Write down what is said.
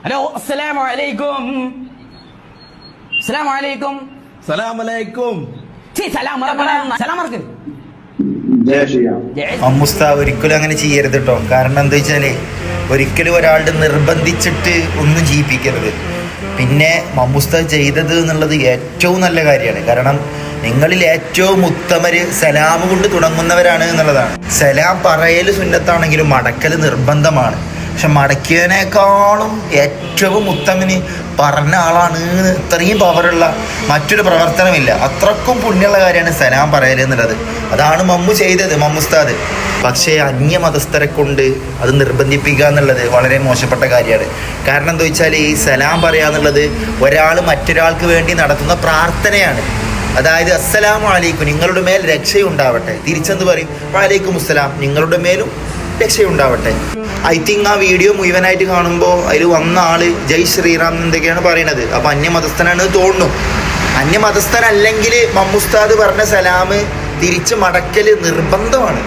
Hello അസ്സലാമു അലൈക്കും. അസ്സലാമു അലൈക്കും. സലാമലൈക്കും. സലാം മറക്ക്. അമ്മുസ്ത ഒരിക്കലും അങ്ങനെ ചെയ്യരുത് കേട്ടോ. കാരണം എന്താ വെച്ചാല് ഒരിക്കലും ഒരാളുടെ നിർബന്ധിച്ചിട്ട് ഒന്നും ചെയ്യിപ്പിക്കരുത്. പിന്നെ മമ്മുസ്ത ചെയ്തത് എന്നുള്ളത് ഏറ്റവും നല്ല കാര്യമാണ്. കാരണം നിങ്ങളിൽ ഏറ്റവും ഉത്തമര് സലാം കൊണ്ട് തുടങ്ങുന്നവരാണ് എന്നുള്ളതാണ്. സലാം പറയൽ സുന്നത്താണെങ്കിലും മടക്കൽ നിർബന്ധമാണ്. പക്ഷെ മടക്കിയതിനേക്കാളും ഏറ്റവും ഉത്തമന് പറഞ്ഞ ആളാണ്. ഇത്രയും പവറുള്ള മറ്റൊരു പ്രവർത്തനമില്ല. അത്രക്കും പുണ്യമുള്ള കാര്യമാണ് സലാം പറയൽ എന്നുള്ളത്. അതാണ് മമ്മു ചെയ്തത്, മമ്മുസ്താദ്. പക്ഷേ അന്യമതസ്ഥരെ കൊണ്ട് അത് നിർബന്ധിപ്പിക്കുക എന്നുള്ളത് വളരെ മോശപ്പെട്ട കാര്യമാണ്. കാരണം എന്താ വെച്ചാൽ ഈ സലാം പറയുക എന്നുള്ളത് ഒരാൾ മറ്റൊരാൾക്ക് വേണ്ടി നടത്തുന്ന പ്രാർത്ഥനയാണ്. അതായത് അസ്സലാമു അലൈക്കും, നിങ്ങളുടെ മേൽ രക്ഷയുണ്ടാവട്ടെ. തിരിച്ചെന്ന് പറയും വഅലൈക്കും അസ്സലാം, നിങ്ങളുടെ മേലും രക്ഷയുണ്ടാവട്ടെ. ഐ തിങ്ക് ആ വീഡിയോ മുഴുവനായിട്ട് കാണുമ്പോൾ അതിൽ വന്ന ആള് ജയ് ശ്രീറാം എന്തൊക്കെയാണ് പറയണത്. അപ്പൊ അന്യമതസ്ഥനാണ് തോന്നുന്നു. അന്യമതസ്ഥനല്ലെങ്കിൽ മമ്മുസ്താദ് പറഞ്ഞ സലാം തിരിച്ച് മടക്കൽ നിർബന്ധമാണ്.